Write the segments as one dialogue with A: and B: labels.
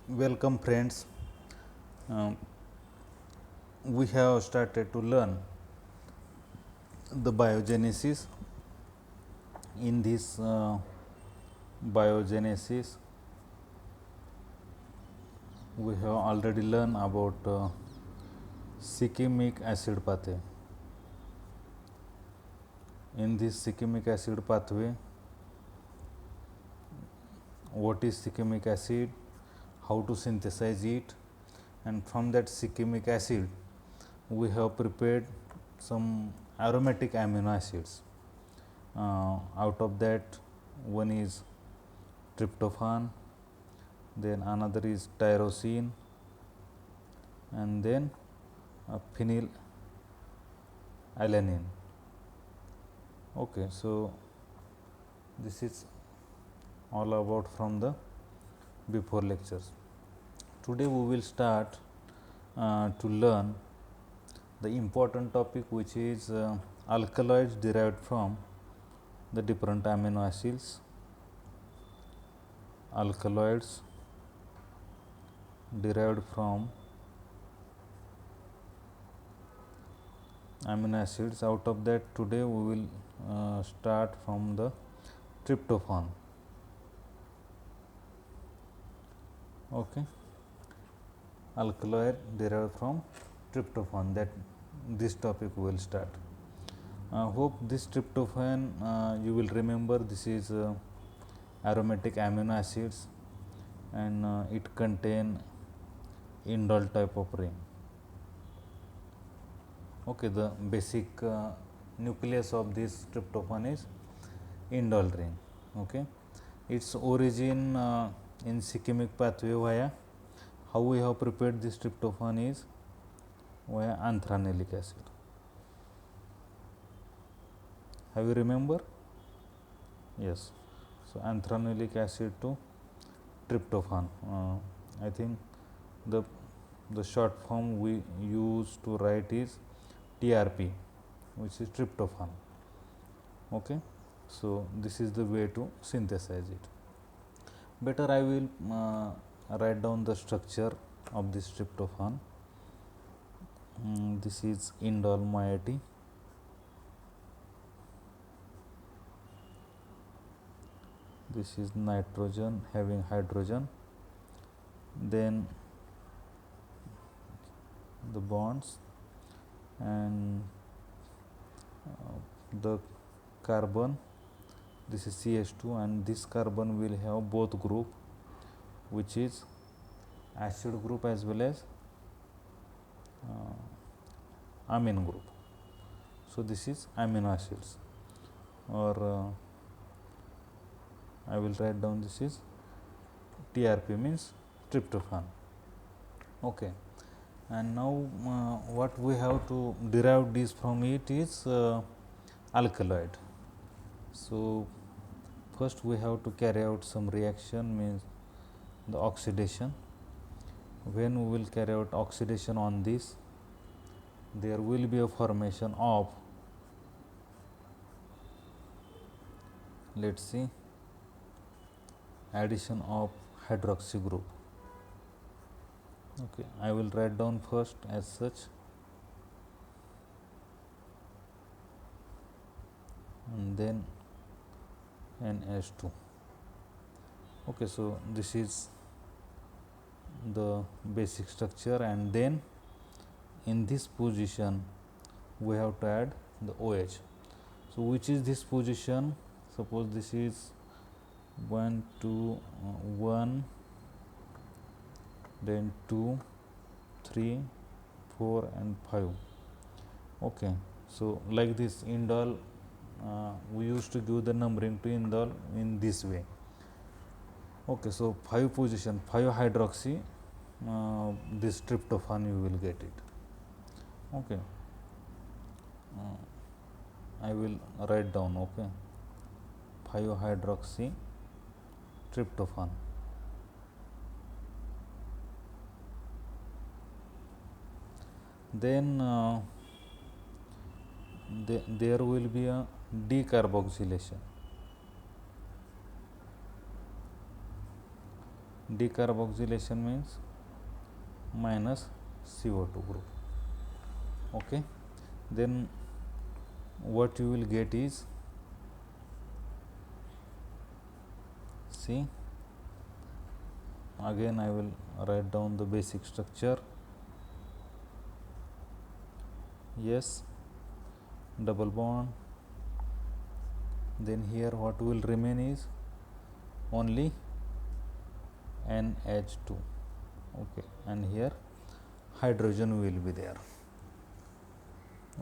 A: Welcome, friends. Um, we have started to learn the biogenesis. In this biogenesis, we have already learned about Shikimic acid pathway. In this Shikimic acid pathway, what is Shikimic acid, how to synthesize it, and from that Shikimic acid, we have prepared some aromatic amino acids. Out of that, one is tryptophan, then another is tyrosine, and then phenylalanine. Okay, so this is all about from the before lectures. Today we will start to learn the important topic, which is alkaloids derived from the different amino acids. Alkaloids derived from amino acids. Out of that, today we will start from the tryptophan. Okay, alkaloid derived from tryptophan, that this topic will start. Hope this tryptophan you will remember, this is aromatic amino acids, and it contain indole type of ring. Okay, the basic nucleus of this tryptophan is indole ring. Okay, its origin in Shikimic pathway via how we have prepared this tryptophan is via anthranilic acid. Have you remember? Yes. So anthranilic acid to tryptophan. I think the short form we use to write is TRP, which is tryptophan. Okay. So this is the way to synthesize it. Better I will write down the structure of this tryptophan. This is indole moiety. This is nitrogen having hydrogen, then the bonds, and the carbon, this is CH2, and this carbon will have both group, which is acid group as well as amine group. So this is amino acids, or I will write down this is TRP, means tryptophan. Okay, and now what we have to derive this from it is alkaloid. So first we have to carry out some reaction, means the oxidation. When we will carry out oxidation on this, there will be a formation of, let's see, addition of hydroxy group. Okay, I will write down first as such, and then NH2. Okay, so this is the basic structure, and then in this position we have to add the OH. So which is this position? Suppose this is 1 2 1, then 2 3 4 and 5. Okay, so like this indole, we used to give the numbering to indole in this way. Okay, so 5 position, 5 hydroxy, this tryptophan you will get it. Okay, I will write down. Okay, 5 hydroxy tryptophan. Then there will be a decarboxylation. Decarboxylation means minus CO2 group. Okay, then what you will get is, see, again I will write down the basic structure. Yes, double bond, then here what will remain is only NH2. Okay, and here hydrogen will be there.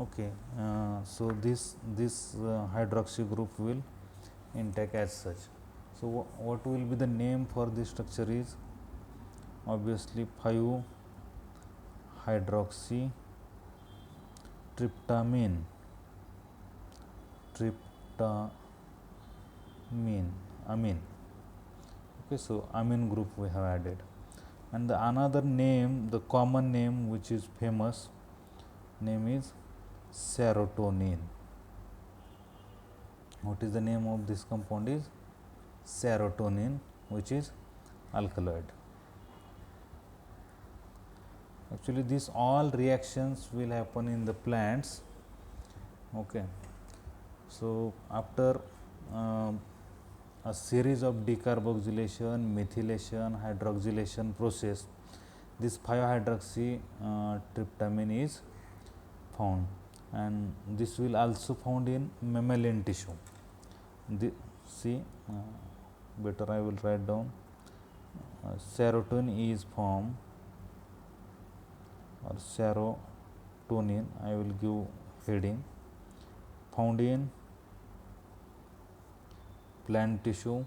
A: Okay, so this hydroxy group will intact as such. So what will be the name for this structure is obviously 5 hydroxy tryptamine. Amine. Okay, so amine group we have added, and the another name, the common name which is famous name is serotonin. What is the name of this compound is serotonin, which is alkaloid. Actually these all reactions will happen in the plants. Okay, so after a series of decarboxylation, methylation, hydroxylation process, this 5-hydroxy tryptamine is found, and this will also found in mammalian tissue. See, better I will write down, serotonin is formed, or serotonin, I will give heading, found in plant tissue,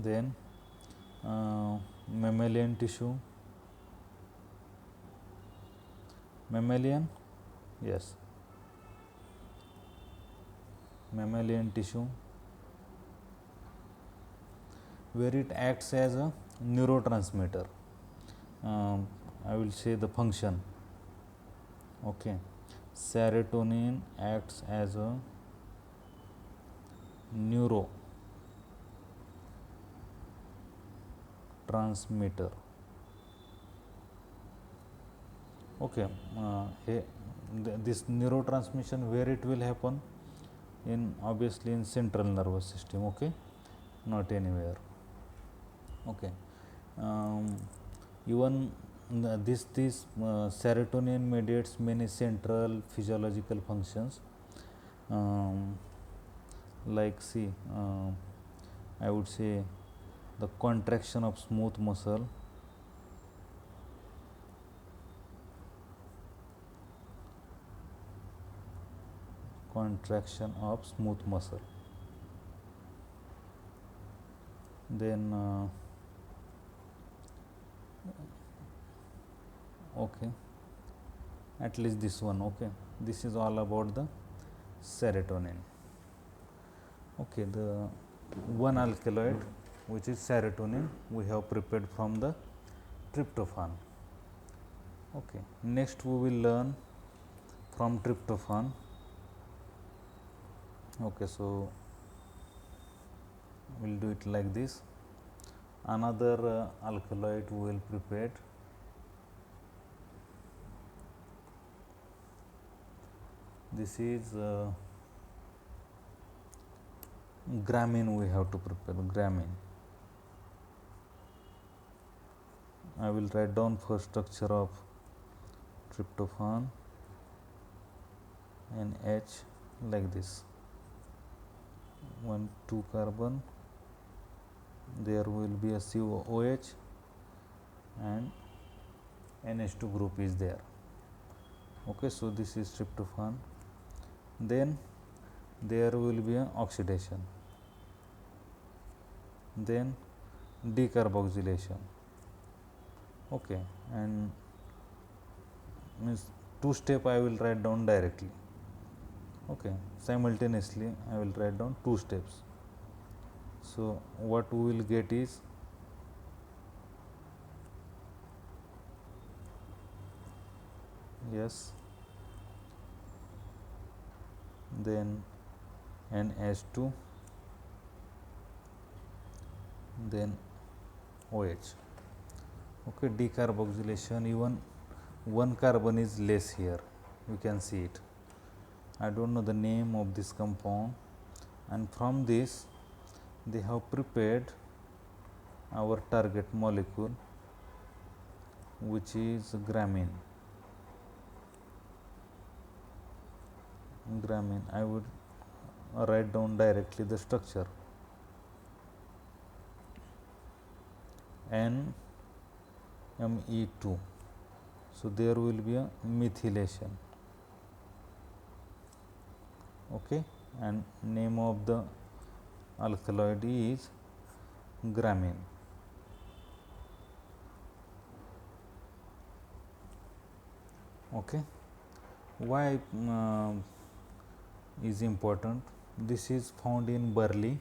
A: then mammalian tissue, yes, mammalian tissue, where it acts as a neurotransmitter. I will say the function. Okay, serotonin acts as a neurotransmitter. Okay, this neurotransmission, where it will happen? In obviously in central nervous system. Okay, not anywhere. Okay, even this serotonin mediates many central physiological functions, like see, I would say the contraction of smooth muscle, then okay, at least this one. Okay, this is all about the serotonin. Okay, the one alkaloid which is serotonin we have prepared from the tryptophan. Okay, next we will learn from tryptophan. Okay, so we will do it like this. Another alkaloid we will prepare. This is gramine we have to prepare, gramine. I will write down first structure of tryptophan and H like this, 1 2 carbon, there will be a COOH and NH2 group is there. Okay, so this is tryptophan. Then there will be an oxidation, then decarboxylation. Okay, and means 2 step I will write down directly. Okay, simultaneously I will write down 2 steps. So what we will get is yes, then NH2, then OH. Okay, decarboxylation, even one carbon is less here, you can see it. I don't know the name of this compound, and from this they have prepared our target molecule, which is gramine. I would write down directly the structure. NMe2. So there will be a methylation. Okay, and name of the alkaloid is gramine. Okay, why is important? This is found in barley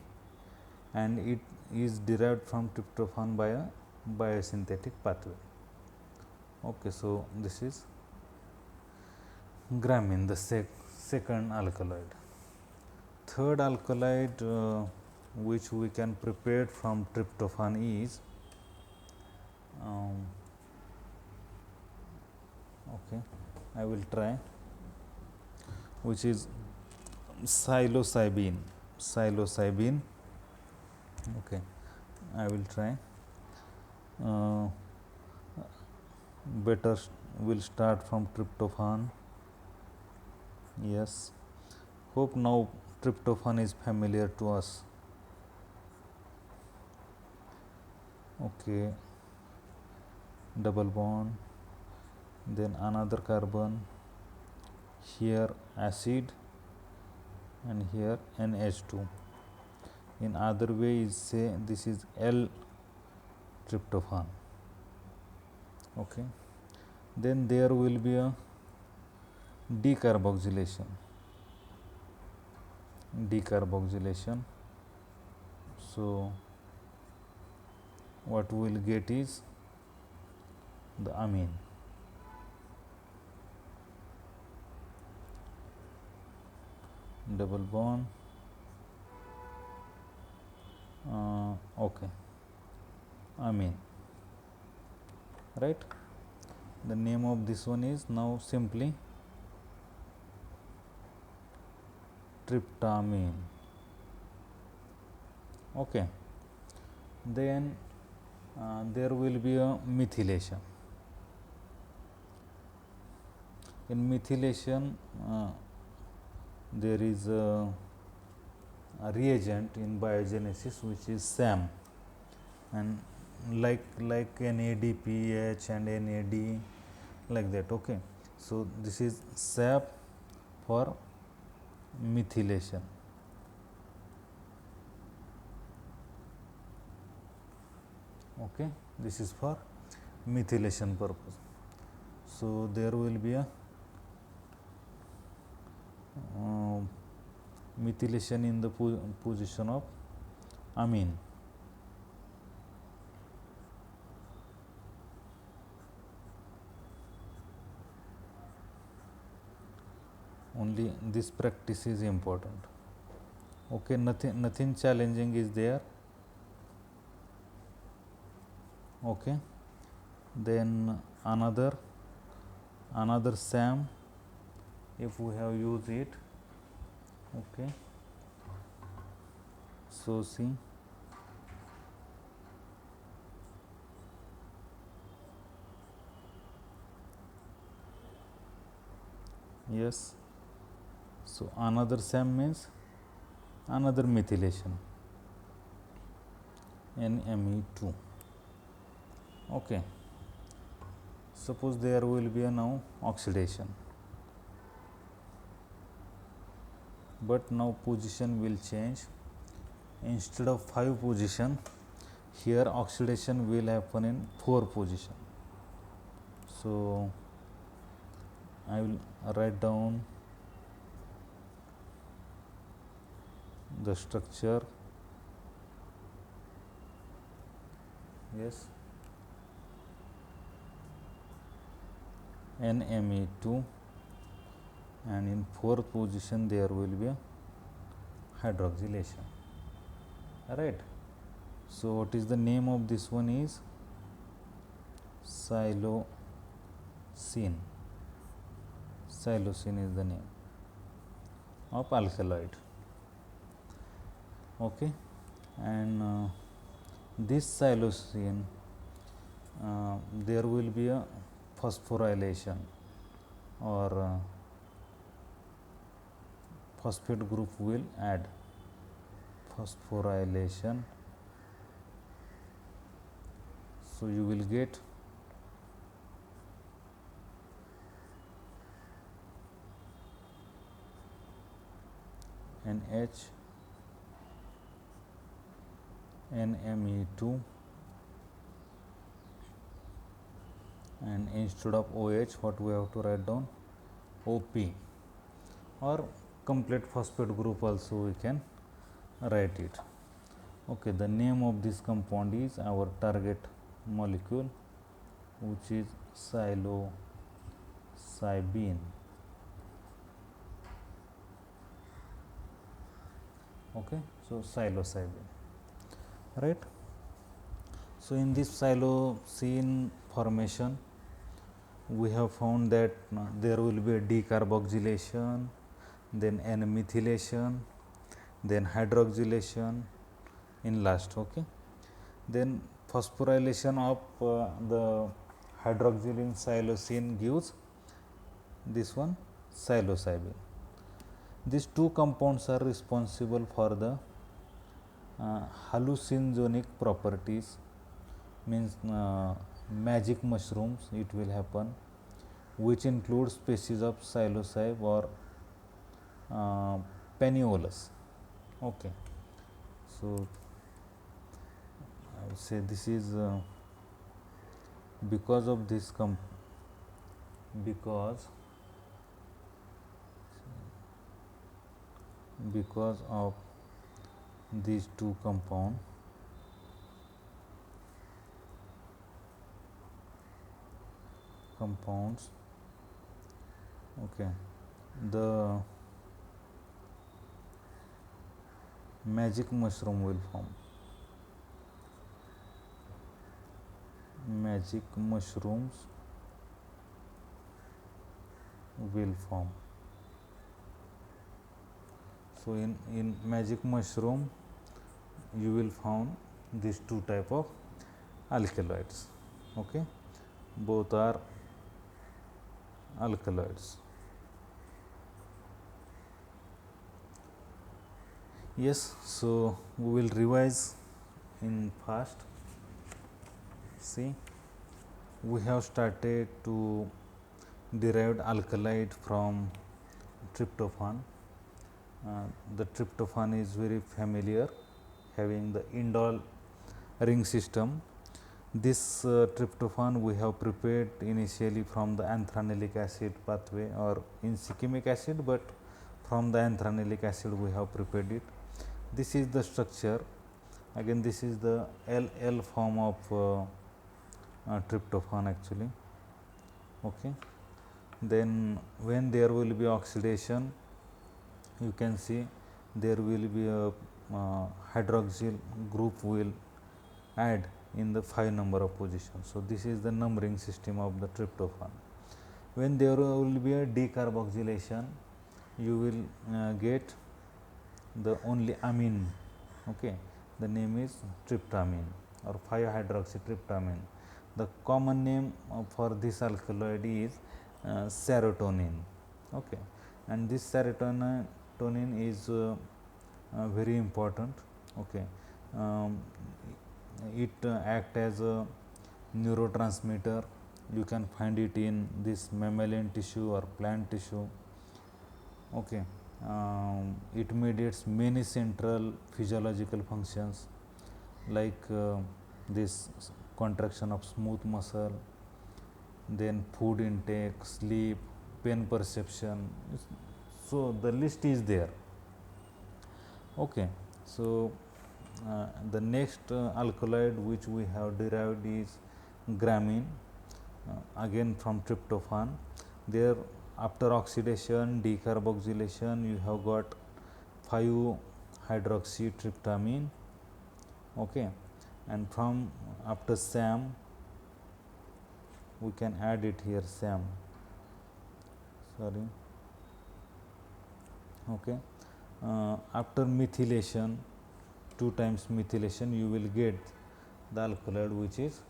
A: and it is derived from tryptophan by a biosynthetic pathway. Okay, so this is gramine, the second alkaloid. Third alkaloid which we can prepare from tryptophan is okay, I will try, which is psilocybin. Okay, I will try. Better will start from tryptophan. Yes, hope now tryptophan is familiar to us. Okay, double bond, then another carbon, here acid and here NH2. In other way is say this is L tryptophan. Okay, then there will be a decarboxylation. So what we will get is the amine. Double bond. Okay, amine, right? The name of this one is now simply tryptamine. Okay, then there will be a methylation. In methylation there is a reagent in biogenesis which is SAM, and like NADPH and NAD, like that. Okay, so this is SAP for methylation. Okay, this is for methylation purpose. So there will be a methylation in the position of amine. Only this practice is important. Okay, nothing challenging is there. Okay, then another SAM, if we have used it. Okay, so see, yes, so another SAM means another methylation, NMe2. Okay, suppose there will be a now oxidation, but now position will change. Instead of 5 position, here oxidation will happen in 4 position. So I will write down the structure. Yes, NMe2, and in 4th position there will be a hydroxylation, right? So what is the name of this one is psilocin. Psilocin is the name of alkaloid. Okay, and this psilocin, there will be a phosphorylation or phosphate group will add phosphorylation. So you will get NH NME2, and instead of OH what we have to write down, OP, or complete phosphate group also we can write it. Okay, the name of this compound is our target molecule, which is psilocybin. Okay, so psilocybin, right? So in this psilocin formation, we have found that there will be a decarboxylation, then N-methylation, then hydroxylation in last. Okay, then phosphorylation of the hydroxylin psilocin gives this one psilocybin. These two compounds are responsible for the hallucinogenic properties, means magic mushrooms it will happen, which include species of psilocybe or Paniolus. Okay, so I would say this is because of this because of these two compounds, okay, the magic mushroom will form. Magic mushrooms will form. So in magic mushroom you will found these two type of alkaloids. Okay, both are alkaloids. Yes, so we will revise in fast. See, we have started to derive alkaloid from tryptophan. The tryptophan is very familiar, having the indole ring system. This tryptophan we have prepared initially from the anthranilic acid pathway or in shikimic acid, but from the anthranilic acid we have prepared it. This is the structure. Again, this is the LL form of tryptophan actually. Okay, then when there will be oxidation, you can see there will be a hydroxyl group will add in the 5 number of positions. So this is the numbering system of the tryptophan. When there will be a decarboxylation, you will get the only amine. Okay, the name is tryptamine or 5-hydroxytryptamine. The common name for this alkaloid is serotonin. Okay, and this serotonin is very important. Okay, it act as a neurotransmitter. You can find it in this mammalian tissue or plant tissue. Okay, it mediates many central physiological functions like this contraction of smooth muscle, then food intake, sleep, pain perception. So the list is there. Okay, so the next alkaloid which we have derived is gramine, again from tryptophan. There after oxidation, decarboxylation, you have got 5-hydroxytryptamine. Okay, and from after SAM we can add it here, SAM, sorry, okay. After methylation, 2 times methylation, you will get the alkaloid which is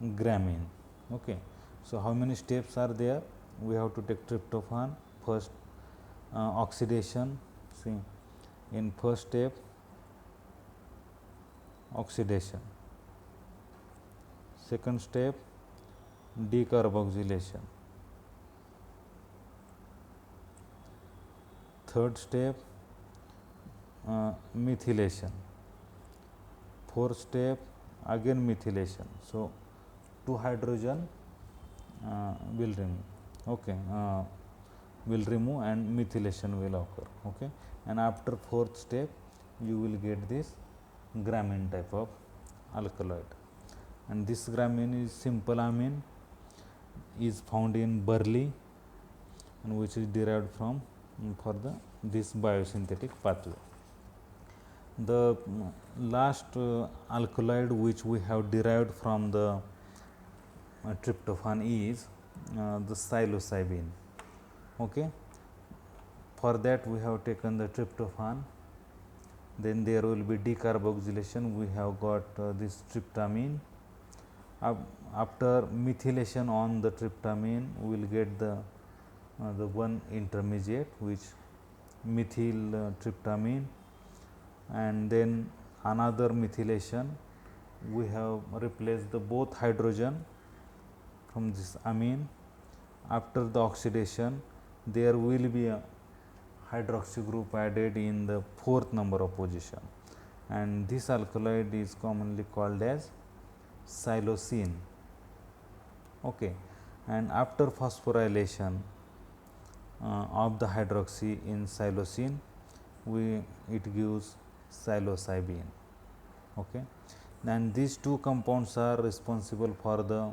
A: gramine, okay. So how many steps are there? We have to take tryptophan first, oxidation, see, in first step oxidation, second step decarboxylation, third step methylation, fourth step again methylation. So 2 hydrogen will remove, okay, will remove and methylation will occur, okay. And after fourth step you will get this gramine type of alkaloid, and this gramine is simple amine, is found in barley and which is derived from for the this biosynthetic pathway. The last alkaloid which we have derived from the tryptophan is the psilocybin, okay. For that we have taken the tryptophan, then there will be decarboxylation, we have got this tryptamine. After methylation on the tryptamine we will get the one intermediate which methyl tryptamine, and then another methylation we have replaced the both hydrogen from this amine. After the oxidation there will be a hydroxy group added in the fourth number of position, and this alkaloid is commonly called as psilocin, okay. And after phosphorylation of the hydroxy in psilocin, it gives psilocybin, okay. And these two compounds are responsible for the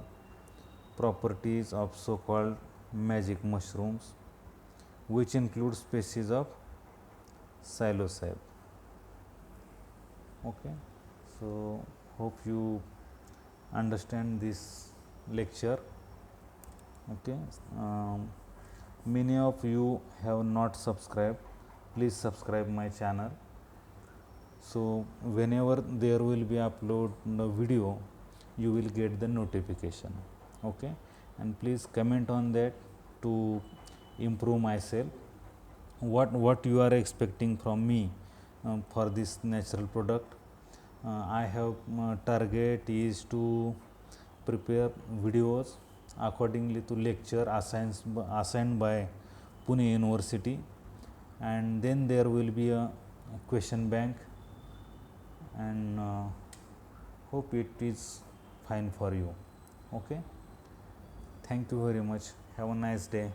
A: properties of so called magic mushrooms, which include species of psilocybe, okay. So hope you understand this lecture, okay. Many of you have not subscribed, please subscribe my channel, so whenever there will be upload the video you will get the notification, okay. And please comment on that to improve myself, what you are expecting from me for this natural product. I have target is to prepare videos accordingly to lecture assigned by Pune University, and then there will be a question bank, and hope it is fine for you, okay. Thank you very much, have a nice day.